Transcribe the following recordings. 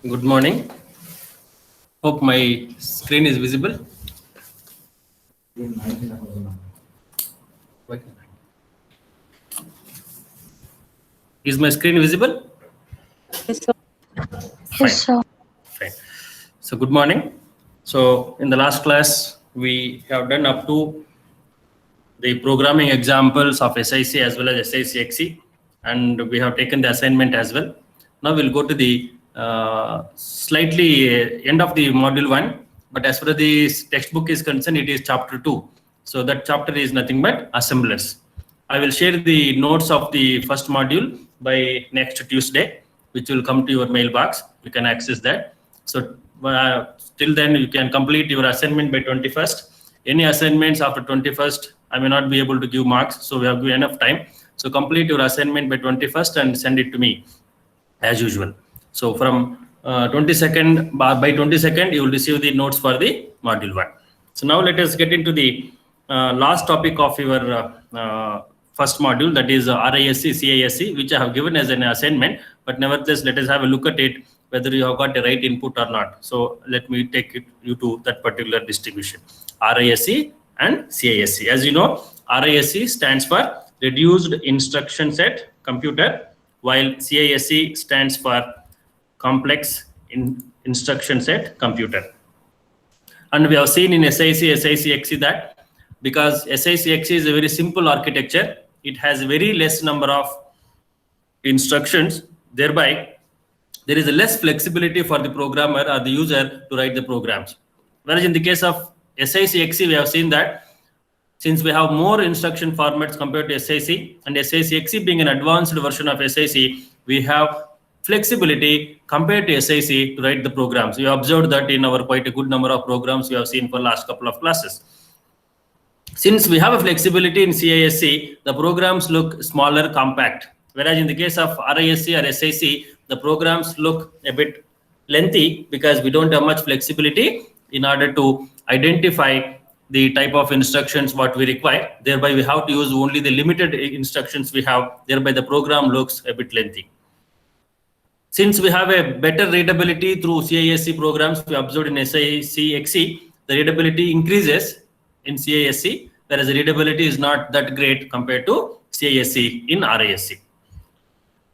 Good morning. Hope my screen is visible. Is my screen visible? Yes, sir. Fine. Fine. So good morning. So in the last class, we have done up to the programming examples of SIC as well as SIC-XE, and we have taken the assignment as well. Now we'll go to the slightly end of the module 1, but as far as the textbook is concerned, it is chapter 2. So that chapter is nothing but assemblers. I will share the notes of the first module by next Tuesday, which will come to your mailbox. You can access that. So till then, you can complete your assignment by 21st. Any assignments after 21st, I may not be able to give marks, so we have enough time. So complete your assignment by 21st and send it to me as usual. So from 22nd, by 22nd, you will receive the notes for the module 1. So now let us get into the last topic of your first module, that is RISC, CISC, which I have given as an assignment, but nevertheless, let us have a look at it, whether you have got the right input or not. So let me take you to that particular distribution, RISC and CISC. As you know, RISC stands for Reduced Instruction Set Computer, while CISC stands for Complex Instruction Set Computer. And we have seen in SIC-XE that because SIC-XE is a very simple architecture, it has very less number of instructions, thereby there is a less flexibility for the programmer or the user to write the programs. Whereas in the case of SIC-XE, we have seen that since we have more instruction formats compared to SIC, and SIC-XE being an advanced version of SIC, we have flexibility compared to SIC to write the programs. We observed that in our quite a good number of programs we have seen for last couple of classes. Since we have a flexibility in CISC, the programs look smaller, compact. Whereas in the case of RISC or SIC, the programs look a bit lengthy because we don't have much flexibility in order to identify the type of instructions what we require. Thereby we have to use only the limited instructions we have. Thereby the program looks a bit lengthy. Since we have a better readability through CISC programs, we observed in SIC-XE, the readability increases in CISC, whereas the readability is not that great compared to CISC in RISC.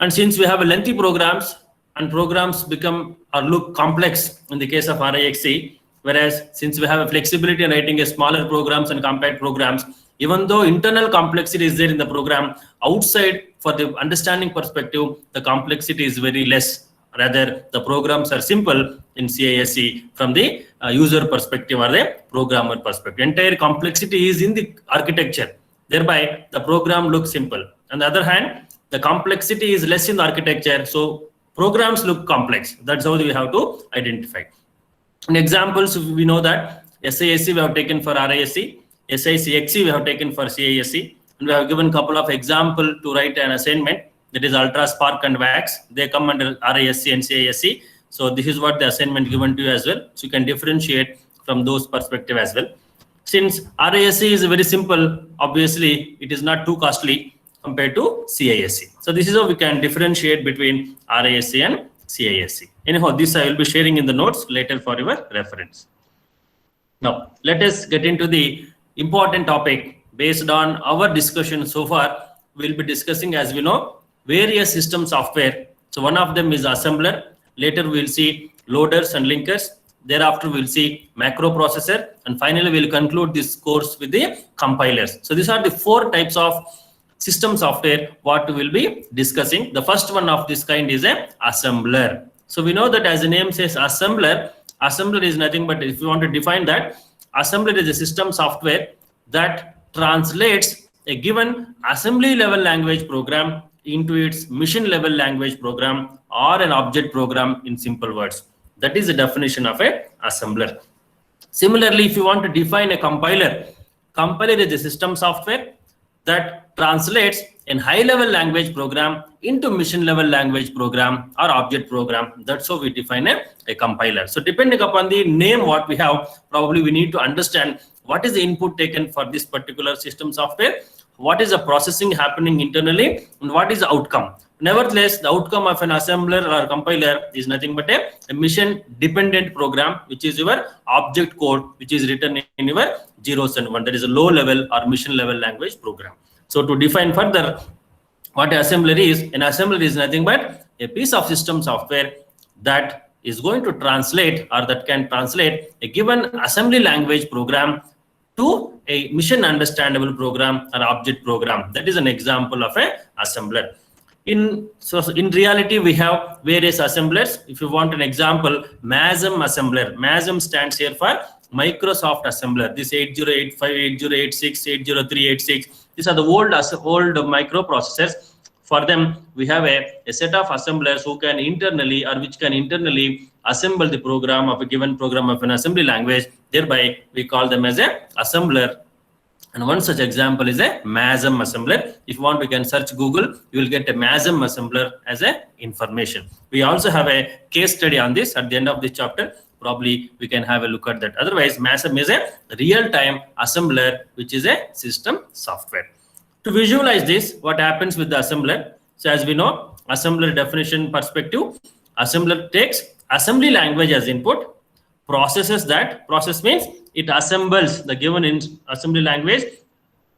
And since we have a lengthy programs, and programs become or look complex in the case of RISC, whereas since we have a flexibility in writing a smaller programs and compact programs, even though internal complexity is there in the program, outside for the understanding perspective, the complexity is very less. Rather, the programs are simple in CISC from the user perspective or the programmer perspective. Entire complexity is in the architecture. Thereby, the program looks simple. On the other hand, the complexity is less in the architecture, so programs look complex. That's how we have to identify. In examples, we know that SISC we have taken for RISC, SIC-XE we have taken for CISC, and we have given a couple of examples to write an assignment, that is Ultra, Spark and VAX. They come under RISC and CISC. So this is what the assignment given to you as well. So you can differentiate from those perspective as well. Since RISC is very simple, obviously it is not too costly compared to CISC. So this is how we can differentiate between RISC and CISC. Anyhow, this I will be sharing in the notes later for your reference. Now, let us get into the important topic. Based on our discussion so far, we'll be discussing, as we know, various system software. So one of them is assembler. Later we'll see loaders and linkers. Thereafter we'll see macro processor, and finally we'll conclude this course with the compilers. So these are the 4 types of system software what we will be discussing. The first one of this kind is a assembler. So we know that as the name says assembler is nothing but, if you want to define that, assembler is a system software that translates a given assembly level language program into its machine level language program or an object program in simple words. That is the definition of a assembler. Similarly, if you want to define a compiler is a system software that translates a high-level language program into mission-level language program or object program. That's how we define a compiler. So depending upon the name what we have, probably we need to understand what is the input taken for this particular system software, what is the processing happening internally, and what is the outcome. Nevertheless, the outcome of an assembler or compiler is nothing but a mission dependent program, which is your object code, which is written in your zeros and one. That is a low level or mission level language program. So to define further what an assembler is, an assembler is nothing but a piece of system software that is going to translate, or that can translate, a given assembly language program to a mission understandable program or object program. That is an example of an assembler. In reality, we have various assemblers. If you want an example, MASM assembler. MASM stands here for Microsoft assembler. This 8085, 8086, 80386. These are the old microprocessors. For them, we have a set of assemblers who can internally, or which can internally assemble the program of a given program of an assembly language. Thereby, we call them as a assembler. And one such example is a MASM assembler. If you want, we can search Google. You will get a MASM assembler as a information. We also have a case study on this at the end of this chapter. Probably we can have a look at that. Otherwise, MASM is a real-time assembler, which is a system software. To visualize this, what happens with the assembler? So as we know, assembler definition perspective, assembler takes assembly language as input, processes that. Process means it assembles the given assembly language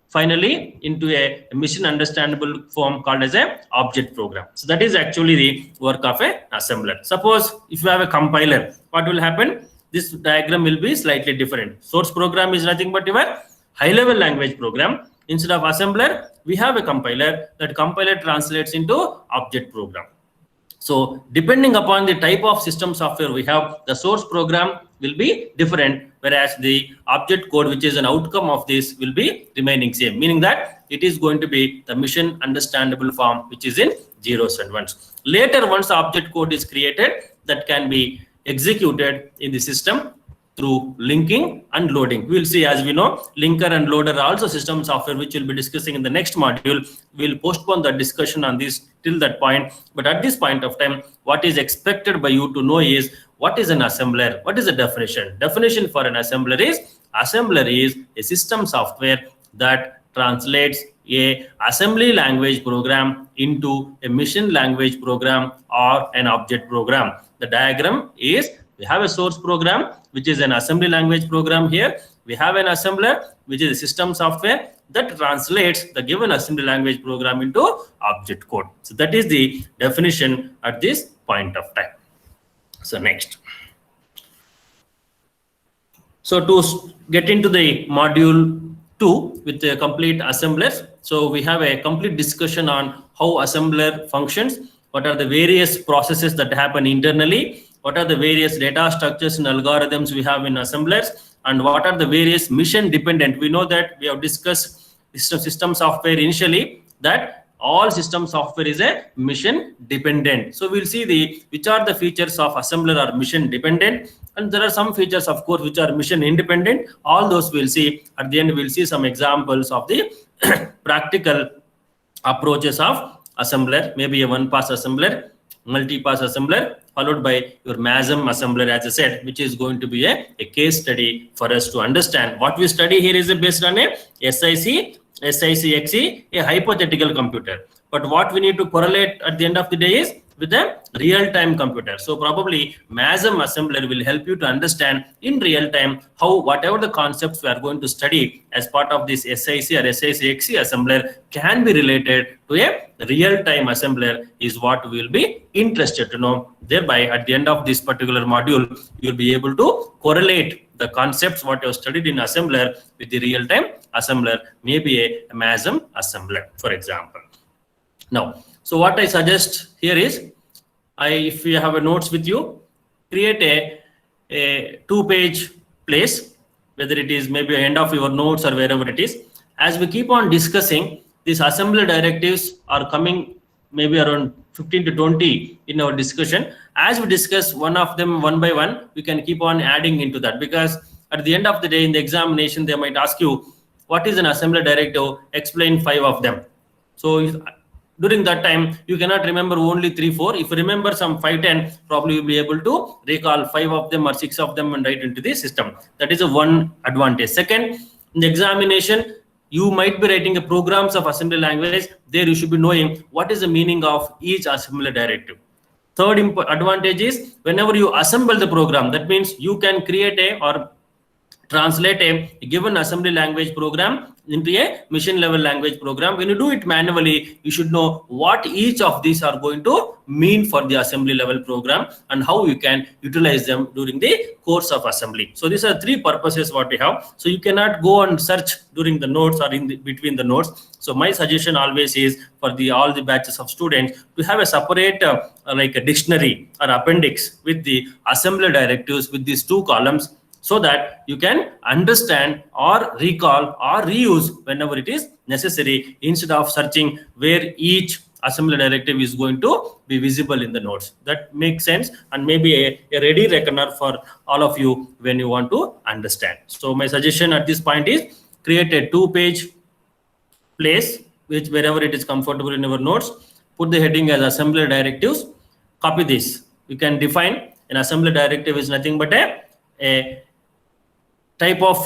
finally into a mission understandable form called as a object program. So that is actually the work of a assembler. Suppose if you have a compiler, what will happen? This diagram will be slightly different. Source program is nothing but your high-level language program. Instead of assembler, we have a compiler. That compiler translates into object program. So depending upon the type of system software we have, the source program will be different, whereas the object code, which is an outcome of this, will be remaining same, meaning that it is going to be the mission understandable form, which is in zeros and ones. Later, once the object code is created, that can be executed in the system through linking and loading. We will see, as we know, linker and loader are also system software, which we'll be discussing in the next module. We'll postpone the discussion on this till that point. But at this point of time, what is expected by you to know is, what is an assembler? What is the definition? Definition for an assembler is a system software that translates a assembly language program into a mission language program or an object program. The diagram is, we have a source program, which is an assembly language program here. We have an assembler, which is a system software that translates the given assembly language program into object code. So that is the definition at this point of time. So next. So to get into the module 2 with the complete assemblers. So we have a complete discussion on how assembler functions, what are the various processes that happen internally, what are the various data structures and algorithms we have in assemblers, and what are the various mission dependent. We know that we have discussed system software initially, that all system software is a mission dependent. So we'll see which are the features of assembler are mission dependent, and there are some features, of course, which are mission independent. All those we'll see at the end. We'll see some examples of the practical approaches of assembler, maybe a one-pass assembler, multi-pass assembler, followed by your MASM assembler, as I said, which is going to be a case study for us to understand. What we study here is based on a SICXE, a hypothetical computer. But what we need to correlate at the end of the day is with a real-time computer. So probably MASM assembler will help you to understand in real time how whatever the concepts we are going to study as part of this SIC or SICXE assembler can be related to a real-time assembler is what we will be interested to know. Thereby, at the end of this particular module, you'll be able to correlate the concepts what you have studied in assembler with the real-time assembler, maybe a MASM assembler, for example. Now, so what I suggest here is, if you have a notes with you, create a 2-page place, whether it is maybe end of your notes or wherever it is. As we keep on discussing, these assembler directives are coming maybe around 15 to 20 in our discussion. As we discuss one of them one by one, we can keep on adding into that, because at the end of the day in the examination, they might ask you, what is an assembler directive? Explain 5 of them. So during that time, you cannot remember only 3, 4. If you remember some 5, 10, probably you'll be able to recall 5 of them or 6 of them and write into the system. That is a one advantage. Second, in the examination, You might be writing a programs of assembly language. There you should be knowing what is the meaning of each assembly directive. Third advantage is whenever you assemble the program, that means you can create a or translate a given assembly language program into a machine level language program. When you do it manually, you should know what each of these are going to mean for the assembly level program and how you can utilize them during the course of assembly. So these are three purposes what we have. So you cannot go and search during the notes or in between the notes. So my suggestion always is for the all the batches of students to have a separate like a dictionary or appendix with the assembly directives with these two columns, so that you can understand or recall or reuse whenever it is necessary, instead of searching where each assembly directive is going to be visible in the notes. That makes sense, and maybe a ready reckoner for all of you when you want to understand. So my suggestion at this point is create a 2-page place which wherever it is comfortable in your notes, put the heading as assembly directives, copy this. You can define an assembly directive is nothing but a type of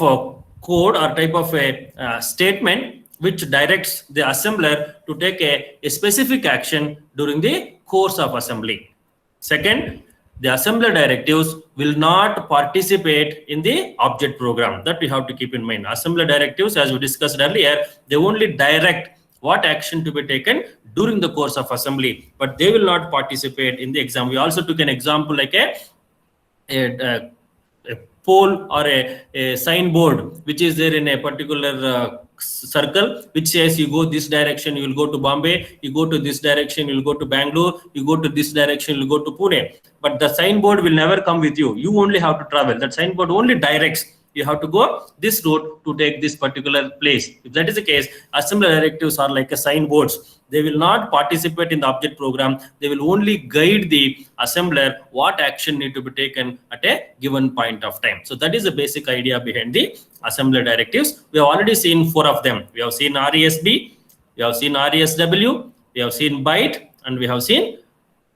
code or type of a statement which directs the assembler to take a specific action during the course of assembly. Second, the assembler directives will not participate in the object program. That we have to keep in mind. Assembler directives, as we discussed earlier, they only direct what action to be taken during the course of assembly, but they will not participate in the exam. We also took an example like a pole or a signboard which is there in a particular circle which says you go this direction you will go to Bombay, you go to this direction you will go to Bangalore, you go to this direction you will go to Pune. But the signboard will never come with you. You only have to travel. That signboard only directs you have to go this route to take this particular place. If that is the case, assembly directives are like a signboards. They will not participate in the object program. They will only guide the assembler what action need to be taken at a given point of time. So that is the basic idea behind the assembly directives. We have already seen 4 of them. We have seen RESB, we have seen RESW, we have seen byte, and we have seen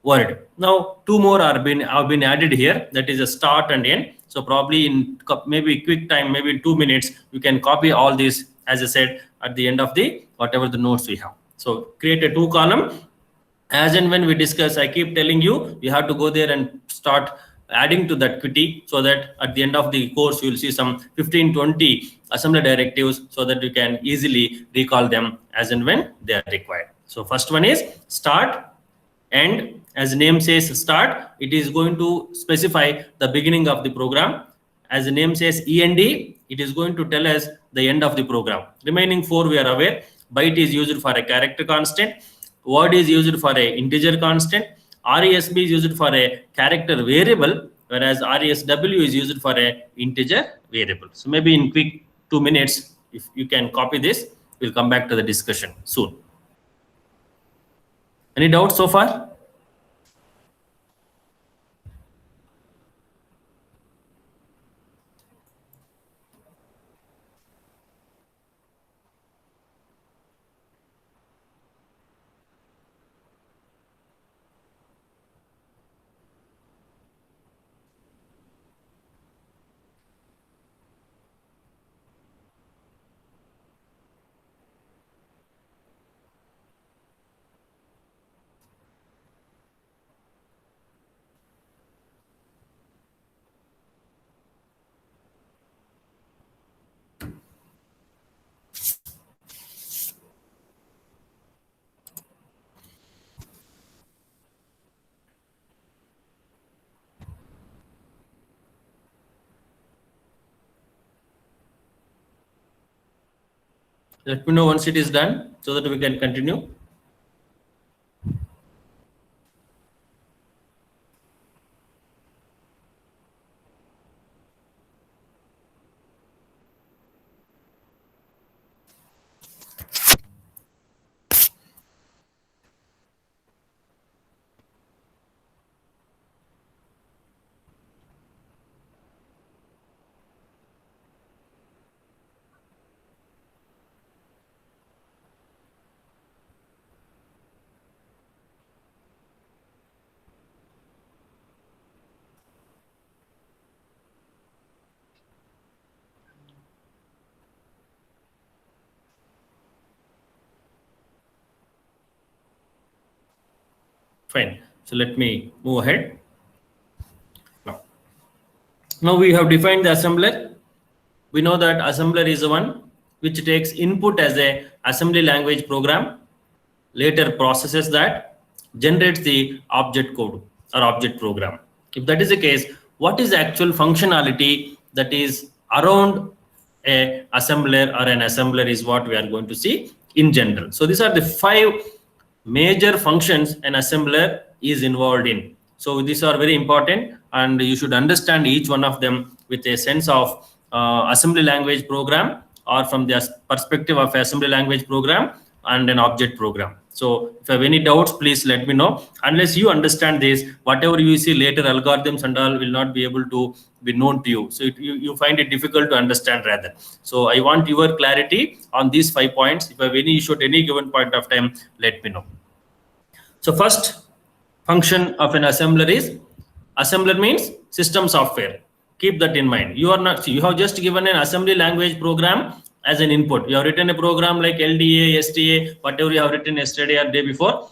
word. Now 2 more have been added here. That is a start and end. So probably in maybe quick time, maybe in 2 minutes, you can copy all these, as I said, at the end of the whatever the notes we have. So create a 2 column. As and when we discuss, I keep telling you, you have to go there and start adding to that kitty, so that at the end of the course, you will see some 15-20 assembly directives, so that you can easily recall them as and when they are required. So first one is start, end. As the name says start, it is going to specify the beginning of the program. As the name says end, it is going to tell us the end of the program. Remaining 4 we are aware. Byte is used for a character constant, word is used for a integer constant, RESB is used for a character variable, whereas RESW is used for a integer variable. So maybe in quick 2 minutes, if you can copy this, we'll come back to the discussion soon. Any doubts so far? Let me know once it is done so that we can continue. Fine. So let me move ahead. Now we have defined the assembler. We know that assembler is the one which takes input as a assembly language program, later processes that, generates the object code or object program. If that is the case, what is the actual functionality that is around a assembler or an assembler is what we are going to see in general. So these are the 5 major functions an assembler is involved in. So these are very important, and you should understand each one of them with a sense of assembly language program, or from the perspective of assembly language program and an object program. So if you have any doubts, please let me know. Unless you understand this, whatever you see later, algorithms and all will not be able to be known to you. So you find it difficult to understand rather. So I want your clarity on these 5 points. If you have any issue at any given point of time, let me know. So first function of an assembler is, assembler means system software. Keep that in mind. You have just given an assembly language program as an input. You have written a program like LDA, STA, whatever you have written yesterday or day before,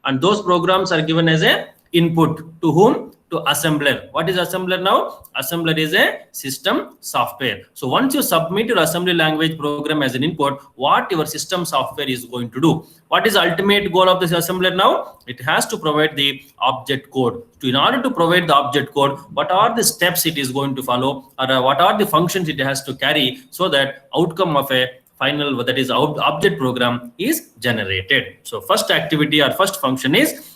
and those programs are given as a input to whom? To assembler. What is assembler now? Assembler is a system software. So once you submit your assembly language program as an input, what your system software is going to do? What is the ultimate goal of this assembler now? It has to provide the object code. So in order to provide the object code, what are the steps it is going to follow, or what are the functions it has to carry, so that outcome of a final, that is object program, is generated. So first activity or first function is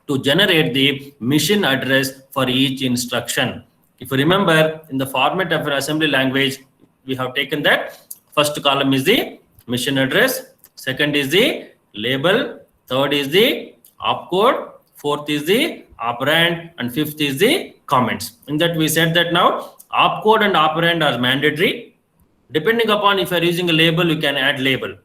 to generate the mission address for each instruction. If you remember, in the format of an assembly language, we have taken that first column is the mission address, second is the label, third is the opcode, fourth is the operand, and fifth is the comments. In that we said that now opcode and operand are mandatory. Depending upon if you are using a label, you can add label.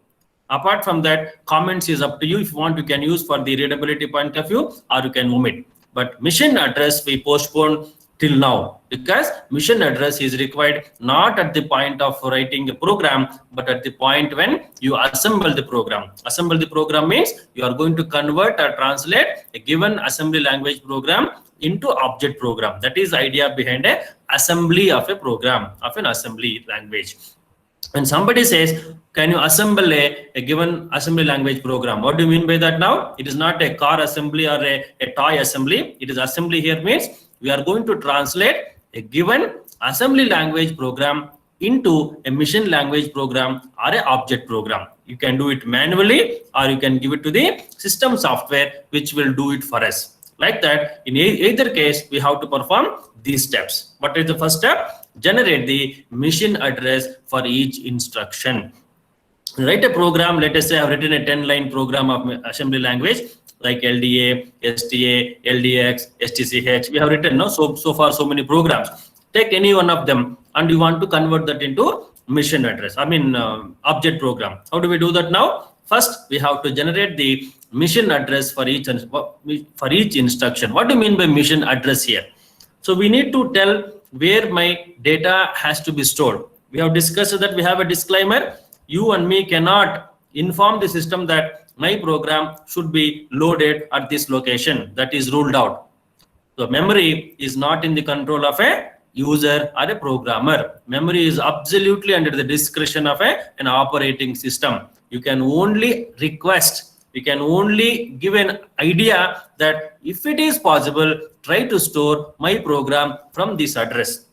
Apart from that, comments is up to you. If you want, you can use for the readability point of view, or you can omit. But mission address we postpone till now, because mission address is required not at the point of writing a program, but at the point when you assemble the program. Assemble the program means you are going to convert or translate a given assembly language program into object program. That is the idea behind a assembly of a program, of an assembly language. When somebody says, can you assemble a given assembly language program? What do you mean by that now? It is not a car assembly or a toy assembly. It is assembly here means we are going to translate a given assembly language program into a mission language program or an object program. You can do it manually, or you can give it to the system software, which will do it for us. Like that, in either case, we have to perform these steps. What is the first step? Generate the mission address for each instruction. Write a program. Let us say I've written a 10-line program of assembly language like LDA, STA, LDX, STCH. We have written so far so many programs. Take any one of them and you want to convert that into mission address. Object program. How do we do that now? First, we have to generate the mission address for each instruction. What do you mean by mission address here? So we need to tell where my data has to be stored. We have discussed that we have a disclaimer. You and me cannot inform the system that my program should be loaded at this location. That is ruled out. So memory is not in the control of a user or a programmer. Memory is absolutely under the discretion of an operating system. You can only request, you can only give an idea that if it is possible, try to store my program from this address.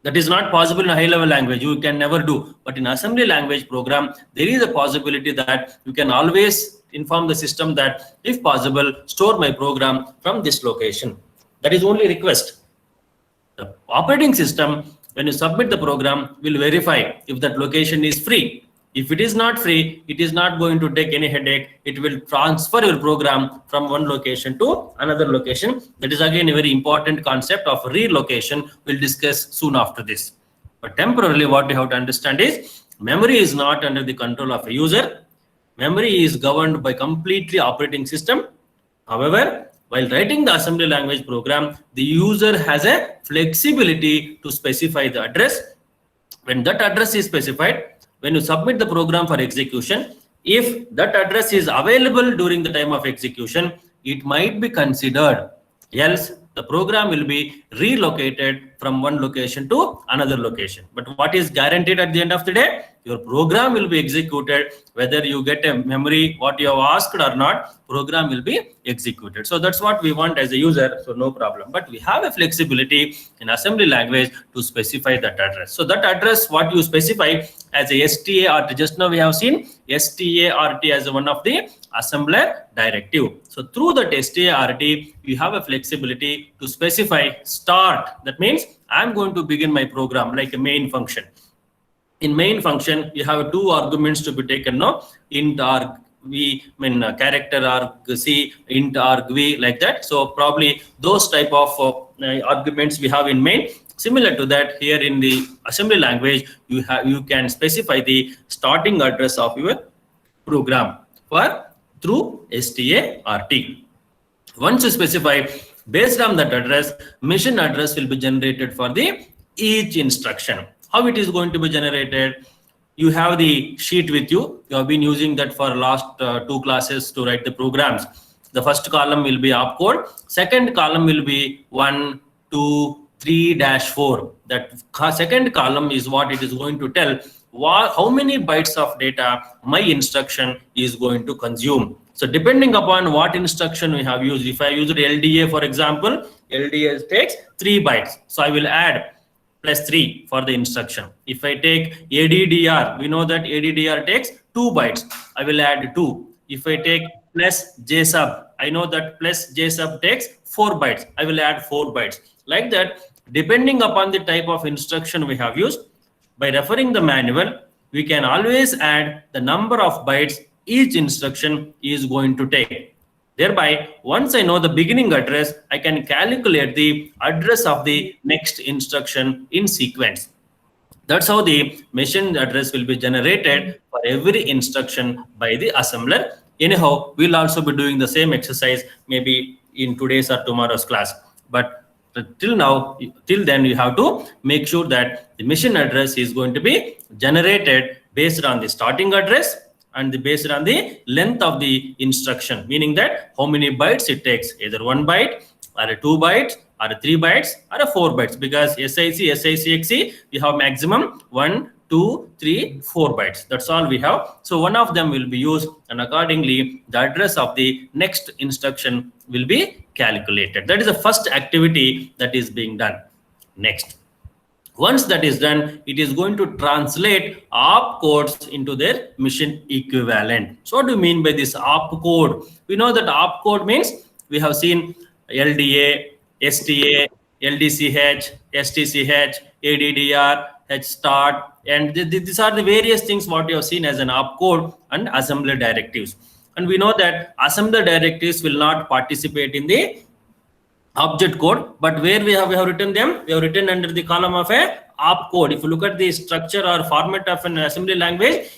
That is not possible in a high-level language. You can never do. But in assembly language program, there is a possibility that you can always inform the system that, if possible, store my program from this location. That is only request. The operating system, when you submit the program, will verify if that location is free. If it is not free, it is not going to take any headache. It will transfer your program from one location to another location. That is again a very important concept of relocation. We'll discuss soon after this. But temporarily, what you have to understand is memory is not under the control of a user. Memory is governed by completely operating system. However, while writing the assembly language program, the user has a flexibility to specify the address. When that address is specified, when you submit the program for execution, if that address is available during the time of execution, it might be considered. Else, the program will be relocated from one location to another location. But what is guaranteed at the end of the day? Your program will be executed. Whether you get a memory, what you have asked or not, program will be executed. So that's what we want as a user. So no problem. But we have a flexibility in assembly language to specify that address. So that address, what you specify as a START, just now we have seen START as one of the assembler directive. So through that START, you have a flexibility to specify start. That means I'm going to begin my program like a main function. In main function, you have two arguments to be taken now. Int arg v, character arg c, int arg v, like that. So probably those type of arguments we have in main. Similar to that, here in the assembly language, you can specify the starting address of your program through START. Once you specify, based on that address, mission address will be generated for the each instruction. How it is going to be generated? You have the sheet with you. You have been using that for last 2 classes to write the programs. The first column will be opcode. Second column will be 1, 2, 3-4. That second column is what it is going to tell how many bytes of data my instruction is going to consume. So depending upon what instruction we have used, if I used LDA, for example, LDA takes 3 bytes. So I will add +3 for the instruction. If I take ADDR, we know that ADDR takes 2 bytes. I will add 2. If I take +JSUB, I know that +JSUB takes 4 bytes. I will add 4 bytes. Like that, depending upon the type of instruction we have used, by referring the manual, we can always add the number of bytes each instruction is going to take. Thereby, once I know the beginning address, I can calculate the address of the next instruction in sequence. That's how the machine address will be generated for every instruction by the assembler. Anyhow, we'll also be doing the same exercise maybe in today's or tomorrow's class. But till then, you have to make sure that the machine address is going to be generated based on the starting address and based on the length of the instruction, meaning that how many bytes it takes, either 1 byte or 2 bytes or 3 bytes or 4 bytes, because SIC, SICXC, we have maximum 1, 2, 3, 4 bytes. That's all we have. So one of them will be used, and accordingly, the address of the next instruction will be calculated. That is the first activity that is being done. Next. Once that is done, it is going to translate opcodes into their mission equivalent. So what do you mean by this opcode? We know that opcode means we have seen LDA, STA, LDCH, STCH, ADDR, HSTART, and these are the various things what you have seen as an opcode and assembler directives. And we know that assembler directives will not participate in the object code, but where we have written them, we have written under the column of a opcode. If you look at the structure or format of an assembly language,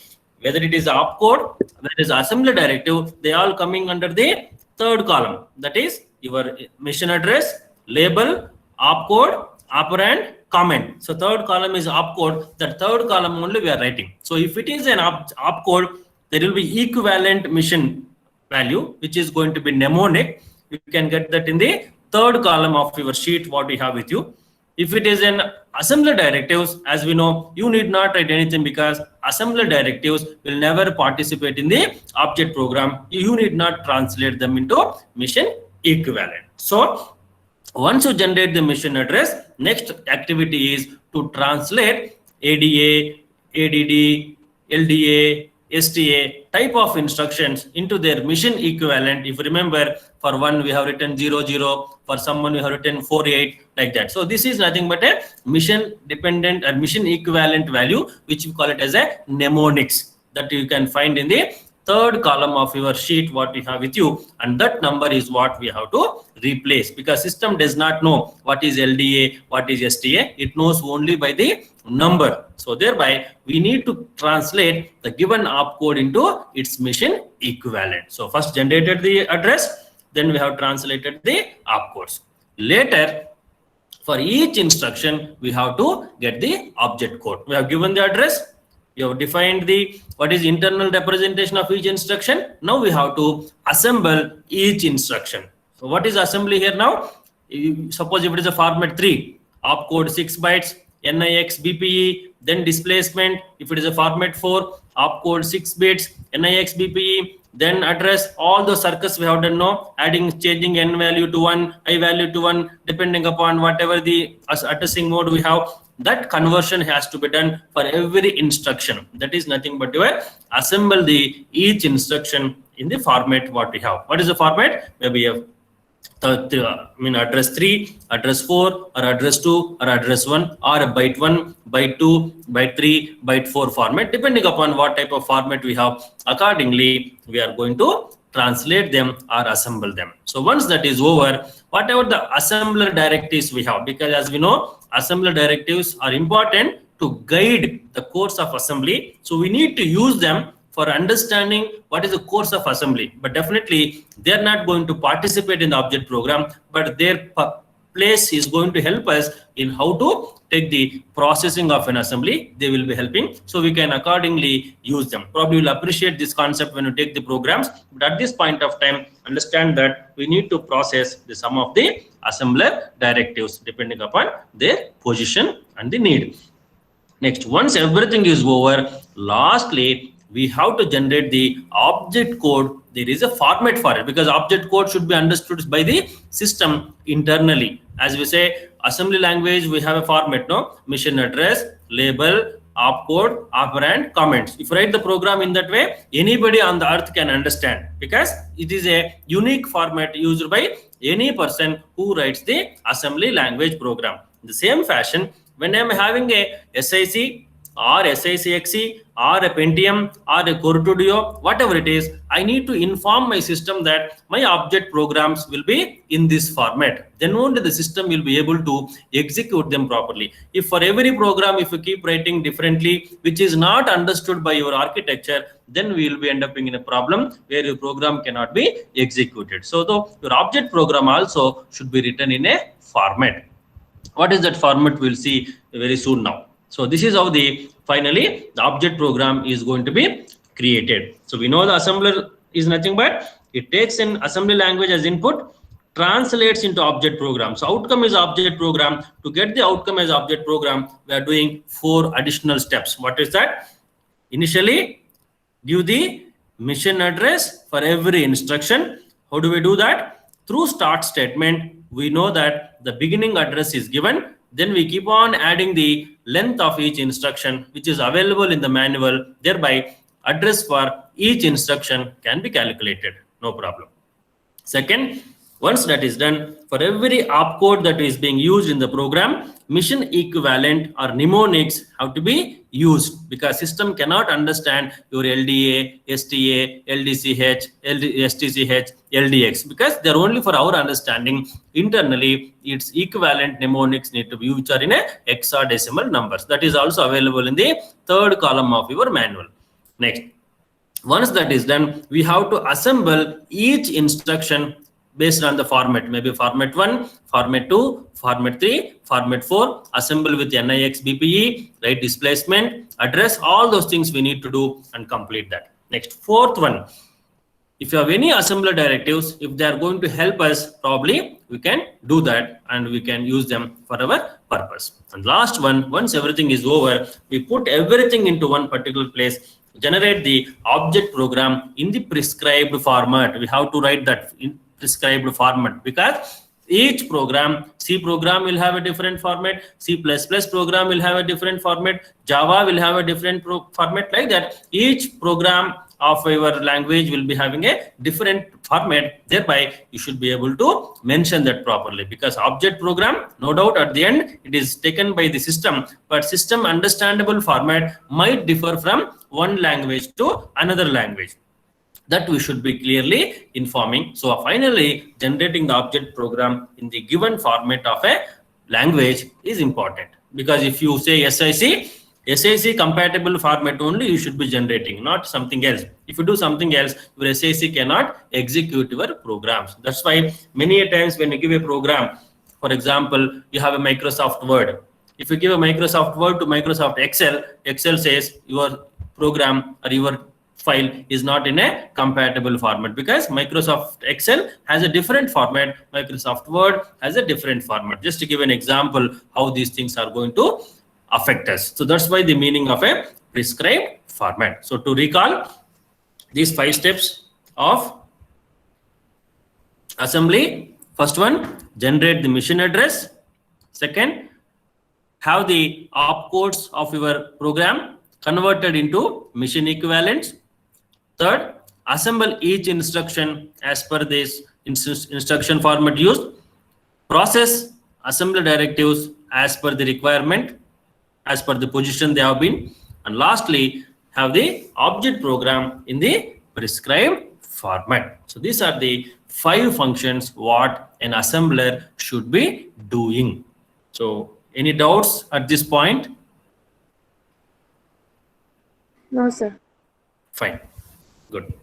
whether it is opcode, whether it is assembly directive, they all coming under the third column. That is your mission address, label, opcode, operand, comment. So third column is opcode. That third column only we are writing. So if it is an opcode, there will be equivalent mission value, which is going to be mnemonic. You can get that in the third column of your sheet what we have with you. If it is an assembler directives, as we know, you need not write anything because assembler directives will never participate in the object program. You need not translate them into mission equivalent. So once you generate the mission address, next activity is to translate ADA, ADD, LDA, STA type of instructions into their mission equivalent. If you remember, for one we have written 00, for someone we have written 48, like that. So this is nothing but a mission dependent or mission equivalent value, which we call it as a mnemonics, that you can find in the third column of your sheet what we have with you, and that number is what we have to replace, because system does not know what is LDA, what is STA. It knows only by the number. So thereby we need to translate the given opcode into its mission equivalent. So first generated the address, then we have translated the opcodes. Later, for each instruction we have to get the object code. We have given the address, You have defined the what is internal representation of each instruction. Now we have to assemble each instruction. So what is assembly here now? Suppose if it is a format 3, opcode 6 bytes, NIX BPE, then displacement. If it is a format 4, opcode 6 bits, NIX BPE, then address. All those circuits we have done now, adding, changing n value to 1, I value to 1, depending upon whatever the addressing mode we have. That conversion has to be done for every instruction. That is nothing but to assemble the each instruction in the format what we have. What is the format? Maybe you have address 3, address 4, or address 2, or address 1, or a byte 1, byte 2, byte 3, byte 4 format. Depending upon what type of format we have, accordingly we are going to translate them or assemble them. So once that is over, whatever the assembler directives we have, because as we know, assembler directives are important to guide the course of assembly. So we need to use them for understanding what is the course of assembly. But definitely they are not going to participate in the object program, but their place is going to help us in how to take the processing of an assembly. They will be helping, so we can accordingly use them. Probably will appreciate this concept when you take the programs, but at this point of time, understand that we need to process the sum of the assembler directives depending upon their position and the need. Next, once everything is over, lastly, we have to generate the object code. There is a format for it, because object code should be understood by the system internally. As we say, assembly language, we have a format, no? Mission address, label, opcode, operand, comments. If you write the program in that way, anybody on the earth can understand, because it is a unique format used by any person who writes the assembly language program. In the same fashion, when I am having a SIC or SICXE or a Pentium or a Core 2 Duo, whatever it is, I need to inform my system that my object programs will be in this format. Then only the system will be able to execute them properly. If for every program, if you keep writing differently, which is not understood by your architecture, then we will be end up in a problem where your program cannot be executed. So though your object program also should be written in a format. What is that format? We'll see very soon now. So this is how finally the object program is going to be created. So we know the assembler is nothing but it takes an assembly language as input, translates into object program. So outcome is object program. To get the outcome as object program, we are doing 4 additional steps. What is that? Initially, give the mission address for every instruction. How do we do that? Through start statement, we know that the beginning address is given. Then we keep on adding the length of each instruction, which is available in the manual. Thereby, address for each instruction can be calculated. No problem. Second, once that is done, for every opcode that is being used in the program, mission equivalent or mnemonics have to be used, because system cannot understand your LDA, STA, LDCH, STCH, LDX, because they're only for our understanding. Internally, its equivalent mnemonics need to be used, which are in a hexadecimal numbers. That is also available in the 3rd column of your manual. Next, once that is done, we have to assemble each instruction based on the format, maybe format 1, format 2, format 3, format 4, assemble with NIX BPE, right, displacement, address, all those things we need to do and complete that. Next, 4th one, if you have any assembler directives, if they are going to help us, probably we can do that and we can use them for our purpose. And last one, once everything is over, we put everything into one particular place, generate the object program in the prescribed format. We have to write that in prescribed format, because each program, C program will have a different format, C++ program will have a different format, Java will have a different format. Like that, each program of your language will be having a different format. Thereby, you should be able to mention that properly, because object program, no doubt at the end, it is taken by the system, but system understandable format might differ from one language to another language. That we should be clearly informing. So finally, generating the object program in the given format of a language is important, because if you say SIC compatible format only you should be generating, not something else. If you do something else, your SIC cannot execute your programs. That's why many a times when you give a program, for example, you have a Microsoft Word, If you give a Microsoft Word to Microsoft Excel, Excel says your program or your file is not in a compatible format, because Microsoft Excel has a different format, Microsoft Word has a different format. Just to give an example how these things are going to affect us. So that's why the meaning of a prescribed format. So to recall these 5 steps of assembly: first one, generate the machine address; second, have the opcodes of your program converted into machine equivalents; third, assemble each instruction as per this instruction format used; process assembly directives as per the requirement, as per the position they have been; and lastly, have the object program in the prescribed format. So these are the 5 functions what an assembler should be doing. So any doubts at this point? No, sir. Fine. Good.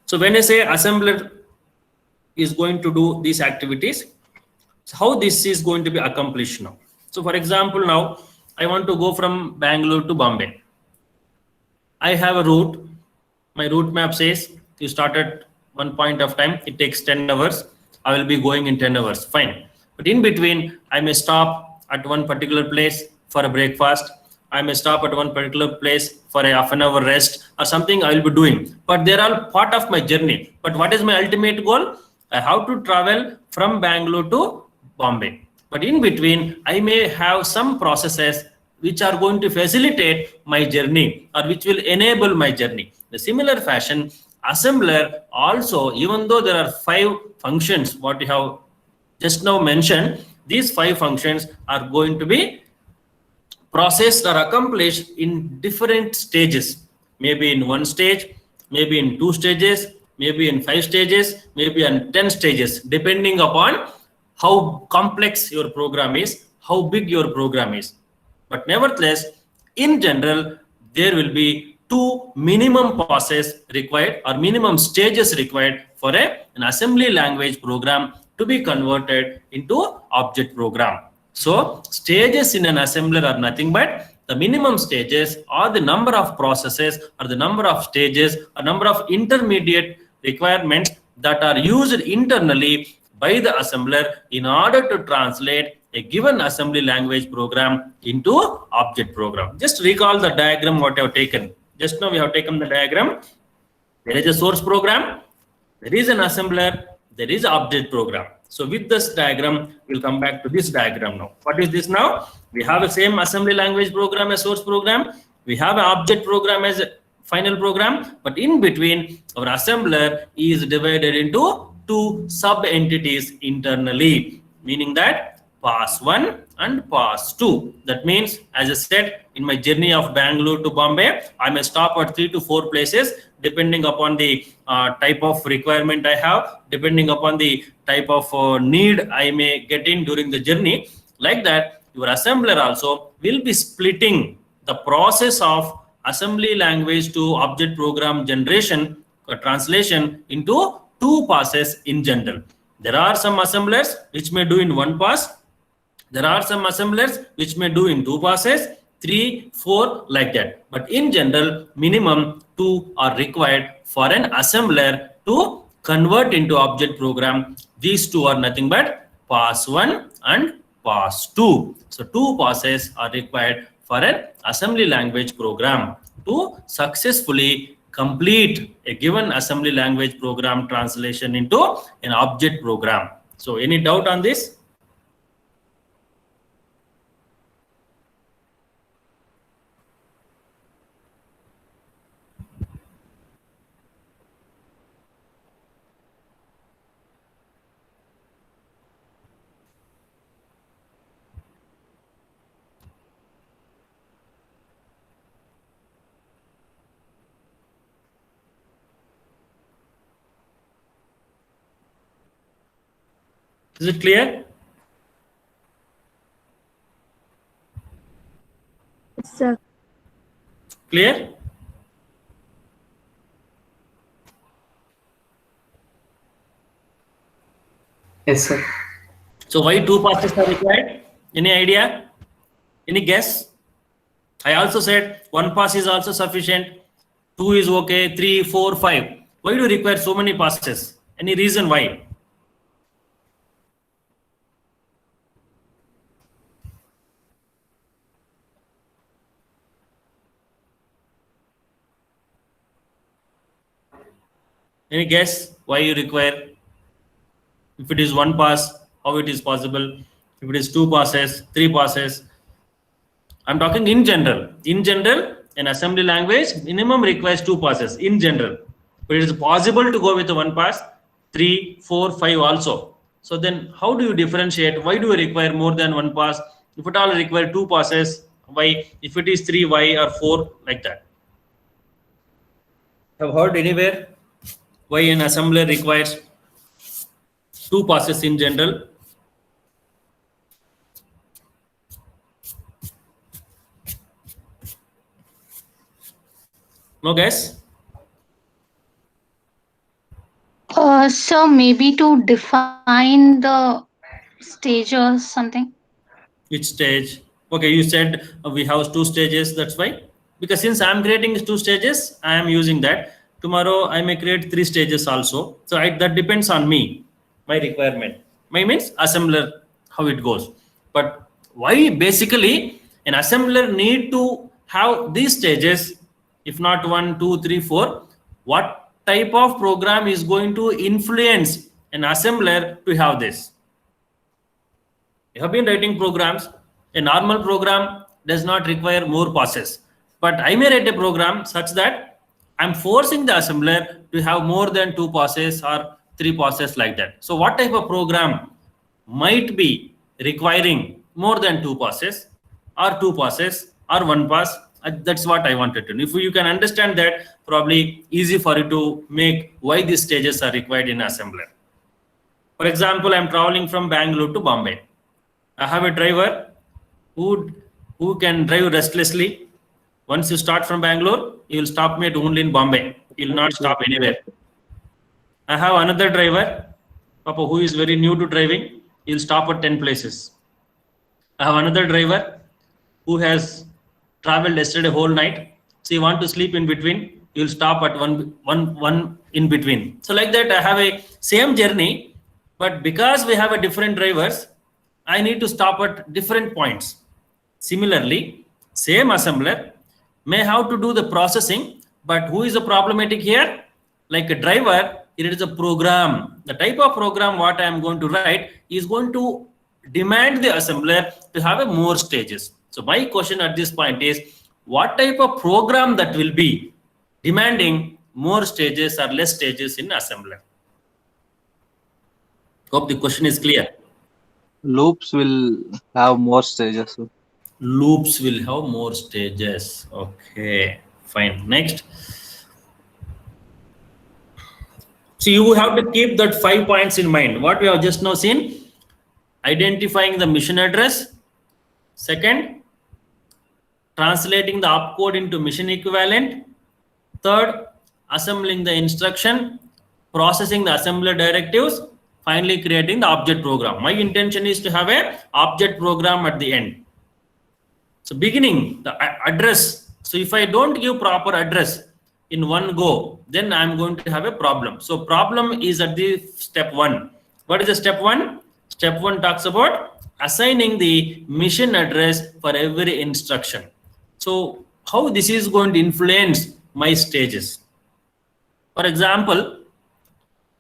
So when I say assembler is going to do these activities, so how this is going to be accomplished now? So for example, now I want to go from Bangalore to Bombay. I have a route. My route map says you start at one point of time, it takes 10 hours. I will be going in 10 hours. Fine. But in between, I may stop at one particular place for a breakfast. I may stop at one particular place for a half an hour rest or something I will be doing. But they're all part of my journey. But what is my ultimate goal? I have to travel from Bangalore to Bombay. But in between, I may have some processes which are going to facilitate my journey or which will enable my journey. The similar fashion, assembler also, even though there are 5 functions what you have just now mentioned, these 5 functions are going to be processed or accomplished in different stages. Maybe in 1 stage, maybe in 2 stages, maybe in 5 stages, maybe in 10 stages, depending upon how complex your program is, how big your program is. But nevertheless, in general, there will be 2 minimum passes required or minimum stages required for an assembly language program to be converted into object program. So stages in an assembler are nothing but the minimum stages or the number of processes or the number of stages or number of intermediate requirements that are used internally by the assembler in order to translate a given assembly language program into object program. Just recall the diagram what I have taken. Just now we have taken the diagram. There is a source program, there is an assembler, there is an object program. So with this diagram, we'll come back to this diagram now. What is this now? We have the same assembly language program as source program. We have an object program as a final program, but in between, our assembler is divided into 2 sub-entities internally, meaning that pass 1 and pass 2. That means, as I said, in my journey of Bangalore to Bombay, I may stop at 3 to 4 places depending upon the type of requirement I have, depending upon the type of need I may get in during the journey. Like that, your assembler also will be splitting the process of assembly language to object program generation or translation into 2 passes in general. There are some assemblers which may do in 1 pass. There are some assemblers which may do in 2 passes, 3, 4, like that. But in general, minimum 2 are required for an assembler to convert into object program. These 2 are nothing but pass 1 and pass 2. So 2 passes are required for an assembly language program to successfully complete a given assembly language program translation into an object program. So any doubt on this? Is it clear? Yes, sir. Clear? Yes, sir. So why 2 passes are required? Any idea? Any guess? I also said 1 pass is also sufficient. 2 is okay. 3, 4, 5. Why do you require so many passes? Any reason why? Any guess why you require? If it is 1 pass, how it is possible? If it is 2 passes, 3 passes. I'm talking in general. In general, an assembly language minimum requires 2 passes in general. But it is possible to go with 1 pass, 3, 4, 5 also. So then how do you differentiate? Why do you require more than 1 pass? If at all require 2 passes, why? If it is 3, why? Or 4, like that. Have heard anywhere why an assembler requires 2 passes in general? No guess? So maybe to define the stage or something. Which stage? Okay, you said we have 2 stages. That's why. Because since I'm creating 2 stages, I am using that. Tomorrow I may create 3 stages also. So that depends on me, my requirement. My means assembler, how it goes. But why basically an assembler need to have these stages? If not 1, 2, 3, 4, what type of program is going to influence an assembler to have this? You have been writing programs. A normal program does not require more passes. But I may write a program such that I'm forcing the assembler to have more than 2 passes or 3 passes, like that. So what type of program might be requiring more than 2 passes or 2 passes or 1 pass? That's what I wanted to know. If you can understand that, probably easy for you to make why these stages are required in assembler. For example, I'm traveling from Bangalore to Bombay. I have a driver who can drive restlessly. Once you start from Bangalore, he will stop me at only in Bombay. He will not stop anywhere. I have another driver, Papa, who is very new to driving. He will stop at 10 places. I have another driver who has traveled yesterday whole night. So you want to sleep in between, you will stop at one in between. So like that, I have a same journey, but because we have a different drivers, I need to stop at different points. Similarly, same assembler may have to do the processing, but who is the problematic here? Like a driver, it is a program. The type of program what I am going to write is going to demand the assembler to have a more stages. So my question at this point is, what type of program that will be demanding more stages or less stages in assembler? Hope the question is clear. Loops will have more stages. Loops will have more stages. Okay, fine. Next. So you have to keep that 5 points in mind. What we have just now seen: identifying the mission address. Second, translating the opcode into mission equivalent. Third, assembling the instruction, processing the assembler directives. Finally, creating the object program. My intention is to have a object program at the end. So beginning, the address. So if I don't give proper address in one go, then I'm going to have a problem. So problem is at the step 1. What is the step 1? Step 1 talks about assigning the mission address for every instruction. So how this is going to influence my stages? For example,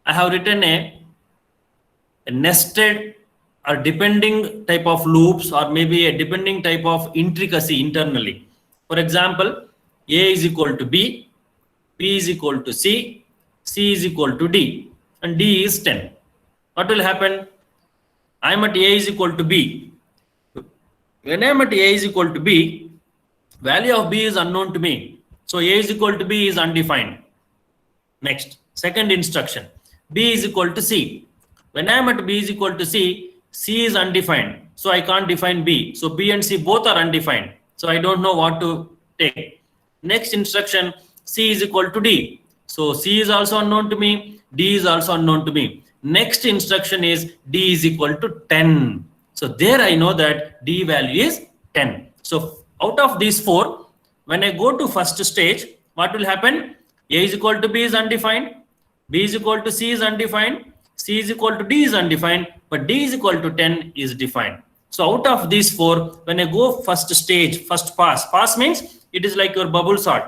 I have written a nested or depending type of loops, or maybe a depending type of intricacy internally. For example, A is equal to B, B is equal to C, C is equal to D, and D is 10. What will happen? I am at A is equal to B. When I am at A is equal to B, value of B is unknown to me. So A is equal to B is undefined. Next, second instruction, B is equal to C. When I am at B is equal to C, C is undefined. So I can't define B. So B and C both are undefined. So I don't know what to take. Next instruction, C is equal to D. So C is also unknown to me. D is also unknown to me. next instruction is D is equal to 10. So there I know that D value is 10. So out of these 4, when I go to first stage, what will happen? A is equal to B is undefined, B is equal to C is undefined, C is equal to D is undefined, but D is equal to 10 is defined. So out of these 4, when I go first stage, first pass means it is like your bubble sort.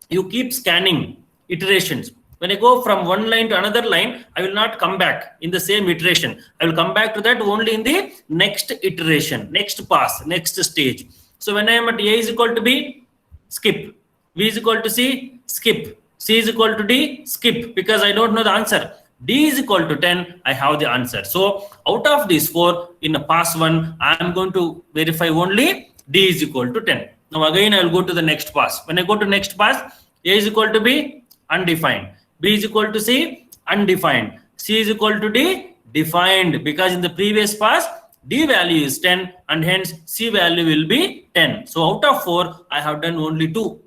You keep scanning iterations. When I go from one line to another line, I will not come back in the same iteration. I will come back to that only in the next iteration, next pass, next stage. So when I am at A is equal to B, skip. B is equal to C, skip. C is equal to D, skip, because I don't know the answer. D is equal to 10, I have the answer. So out of these 4, in a pass 1, I am going to verify only D is equal to 10. Now again, I will go to the next pass. When I go to next pass, A is equal to B, undefined. B is equal to C, undefined. C is equal to D, defined, because in the previous pass, D value is 10 and hence C value will be 10. So out of 4, I have done only 2.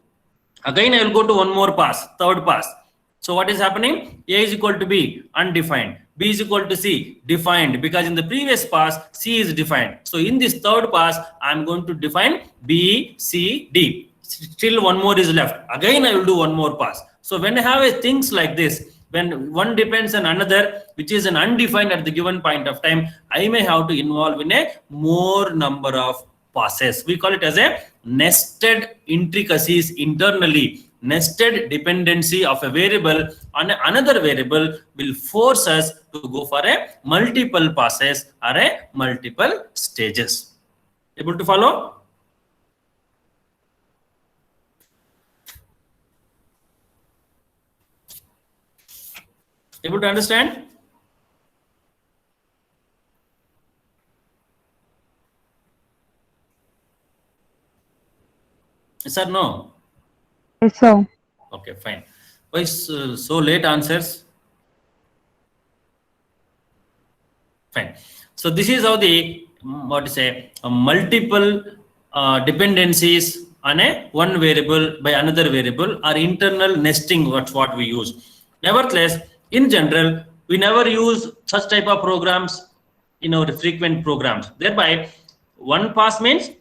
Again, I will go to one more pass, third pass. So what is happening? A is equal to B, undefined. B is equal to C, defined, because in the previous pass, C is defined. So in this third pass, I am going to define B, C, D. Still one more is left. Again, I will do one more pass. So when I have things like this, when one depends on another, which is an undefined at the given point of time, I may have to involve in a more number of passes. We call it as a nested intricacies internally. Nested dependency of a variable on another variable will force us to go for a multiple passes or a multiple stages. Able to follow? Able to understand? Yes or no? Yes, sir. Okay, fine. Why is so late answers? Fine. So this is how the multiple dependencies on a one variable by another variable or internal nesting. That's what we use. Nevertheless, in general, we never use such type of programs in our frequent programs. Thereby, one pass means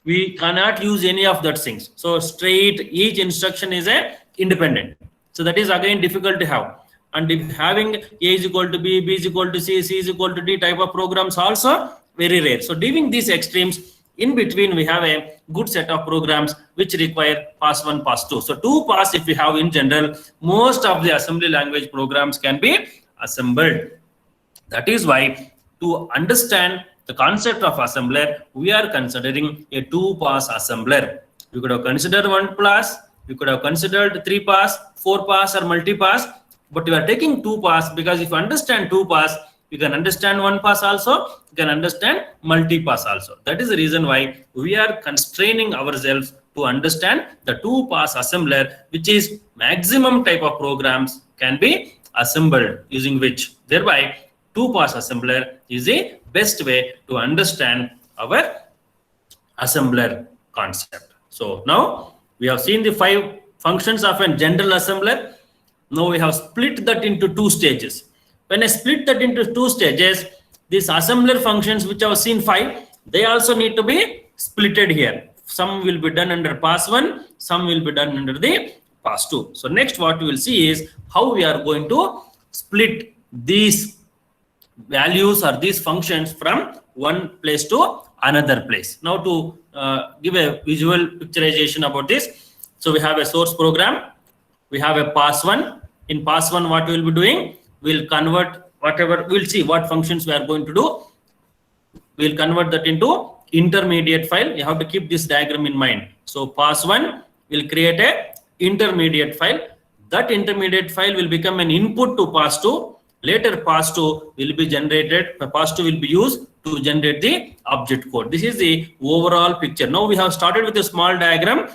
we cannot use any of that things. So straight, each instruction is a independent. So that is again difficult to have. And if having A is equal to B, B is equal to C, C is equal to D type of programs also very rare. So leaving these extremes, in between we have a good set of programs which require pass 1, pass 2. So 2 pass if we have in general, most of the assembly language programs can be assembled. That is why to understand the concept of assembler, we are considering a 2-pass assembler. We could have considered 1 pass, we could have considered 3 pass, 4 pass or multi-pass, but we are taking 2 pass because if you understand 2 pass, you can understand 1 pass also, you can understand multi-pass also. That is the reason why we are constraining ourselves to understand the 2-pass assembler, which is maximum type of programs can be assembled using which. Thereby, 2-pass assembler is a best way to understand our assembler concept. So now we have seen the 5 functions of a general assembler. Now we have split that into 2 stages. When I split that into 2 stages, these assembler functions which I have seen 5, they also need to be splitted here. Some will be done under pass 1, some will be done under the pass 2. So next what we will see is how we are going to split these values or these functions from one place to another place. Now to give a visual picturization about this. So we have a source program, we have a pass 1. In pass 1 what we will be doing? We'll convert whatever, we'll see what functions we are going to do. We'll convert that into intermediate file. You have to keep this diagram in mind. So pass 1 will create a intermediate file. That intermediate file will become an input to pass 2. Later pass 2 will be generated, pass 2 will be used to generate the object code. This is the overall picture. Now we have started with a small diagram.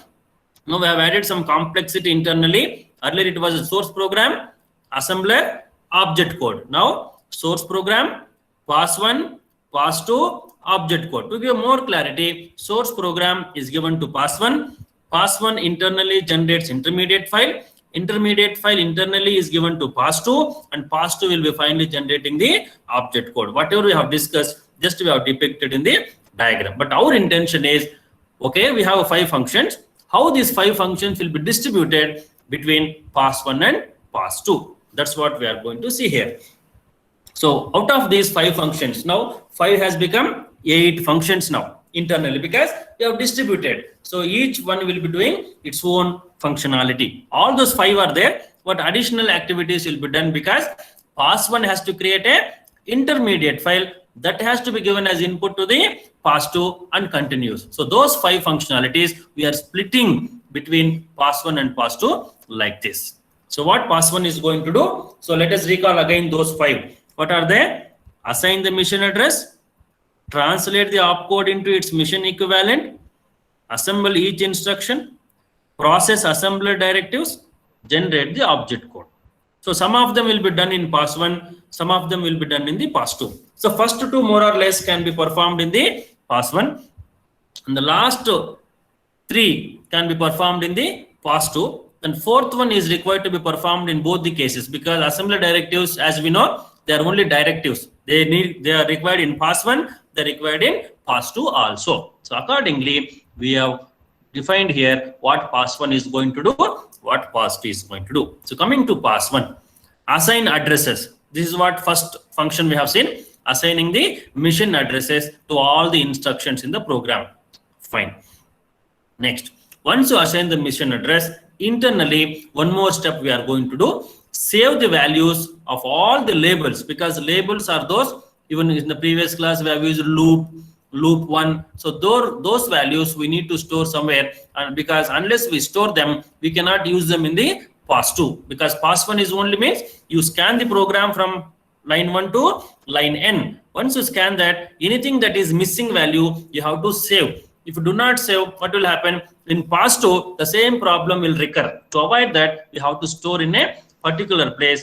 Now we have added some complexity internally. Earlier it was a source program, assembler, object code. Now source program, pass 1, pass 2, object code. To give more clarity, source program is given to pass 1. Pass 1 internally generates intermediate file. intermediate file internally is given to pass2, and pass2 will be finally generating the object code. Whatever we have discussed, just we have depicted in the diagram. But our intention is, okay, we have 5 functions. How these 5 functions will be distributed between pass1 and pass2? That's what we are going to see here. So out of these 5 functions, now 5 has become 8 functions now internally, because we have distributed. So each one will be doing its own functionality. All those 5 are there, but additional activities will be done because pass1 has to create a intermediate file that has to be given as input to the pass2 and continues. So those 5 functionalities we are splitting between pass1 and pass2 like this. So what pass1 is going to do? So let us recall again those 5. What are they? Assign the mission address, translate the opcode into its mission equivalent, assemble each instruction, process assembler directives, generate the object code. So some of them will be done in pass1, some of them will be done in the pass2. So first 2 more or less can be performed in the pass1, and the last 3 can be performed in the pass2, and 4th one is required to be performed in both the cases, because assembler directives, as we know, they are only directives. They are required in pass1, they are required in pass2 also. So accordingly, we have defined here what pass1 is going to do, what pass2 is going to do. So coming to pass1, assign addresses. This is what first function we have seen, assigning the mission addresses to all the instructions in the program. Fine. Next, once you assign the mission address, internally, one more step we are going to do, save the values of all the labels, because labels are those, even in the previous class we have used loop 1. So those values we need to store somewhere, and because unless we store them, we cannot use them in the pass2, because pass1 is only means you scan the program from line 1 to line n. Once you scan that, anything that is missing value you have to save. If you do not save, what will happen? In pass2, the same problem will recur. To avoid that, we have to store in a particular place.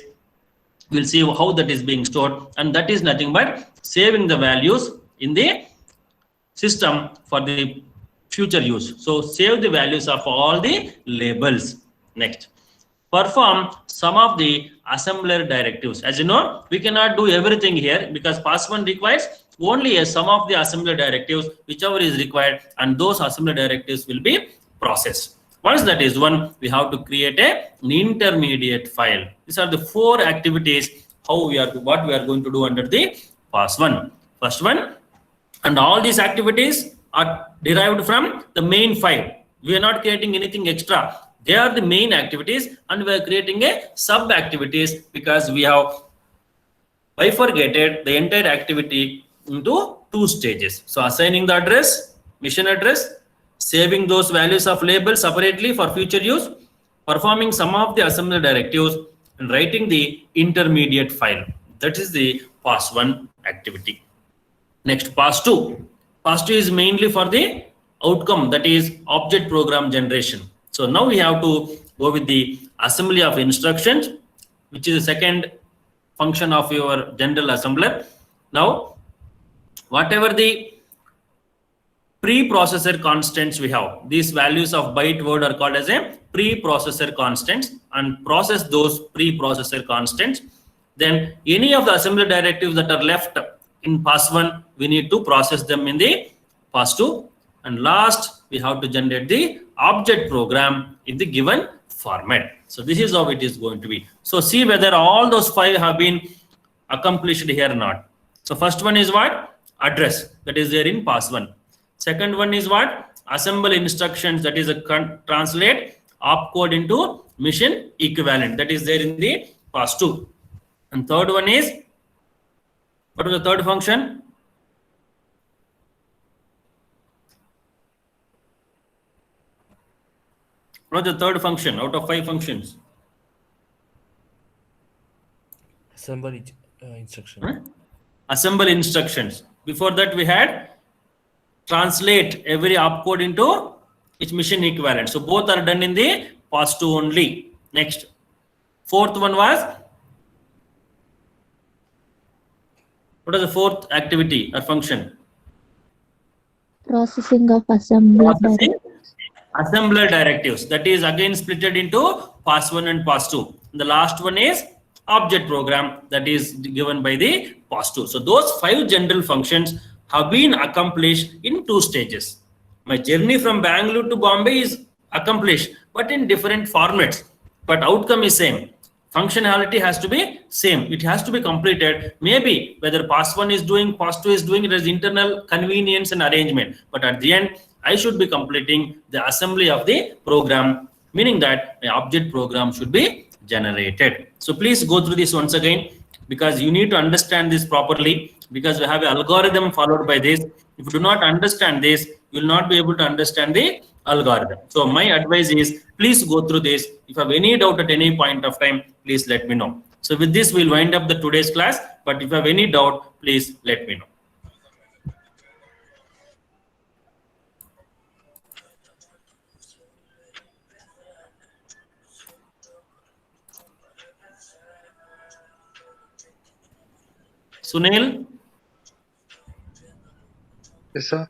We'll see how that is being stored, and that is nothing but saving the values in the system for the future use. So save the values of all the labels. Next, perform some of the assembler directives. As you know, we cannot do everything here because pass1 requires only a sum of the assembler directives, whichever is required, and those assembler directives will be processed. Once that is done, we have to create an intermediate file. These are the 4 activities what we are going to do under the pass1. First one, and all these activities are derived from the main 5. We are not creating anything extra. They are the main activities, and we are creating a sub activities because we have bifurcated the entire activity into 2 stages. So assigning the address, mission address, saving those values of labels separately for future use, performing some of the assembler directives, and writing the intermediate file. That is the pass1 activity. Next, pass2. Pass2 is mainly for the outcome, that is object program generation. So now we have to go with the assembly of instructions, which is the second function of your general assembler. Now, whatever the preprocessor constants we have, these values of byte word are called as a preprocessor constants, and process those preprocessor constants. Then any of the assembler directives that are left in pass1, we need to process them in the pass2. And last, we have to generate the object program in the given format. So this is how it is going to be. So see whether all those 5 have been accomplished here or not. So first one is what? Address, that is there in pass1. Second one is what? Assemble instructions, that is a translate opcode into mission equivalent, that is there in the pass2. And third one is, what is the third function? What is the third function out of 5 functions? Assemble instruction. Assemble instructions. Before that, we had translate every opcode into its mission equivalent. So both are done in the pass2 only. Next, fourth one was, what is the fourth activity or function? Processing of assembler Processing directives. assembler directives. That is again splitted into pass1 and pass2. The last one is object program that is given by the pass2. So those 5 general functions have been accomplished in 2 stages. My journey from Bangalore to Bombay is accomplished, but in different formats. But outcome is same. Functionality has to be same. It has to be completed. Maybe whether pass1 is doing, pass2 is doing, it is internal convenience and arrangement. But at the end, I should be completing the assembly of the program, meaning that my object program should be generated. So please go through this once again, because you need to understand this properly, because we have an algorithm followed by this. If you do not understand this, you will not be able to understand the algorithm. So my advice is, please go through this. If you have any doubt at any point of time, please let me know. So with this, we'll wind up the today's class. But if you have any doubt, please let me know. Sunil? Yes, sir.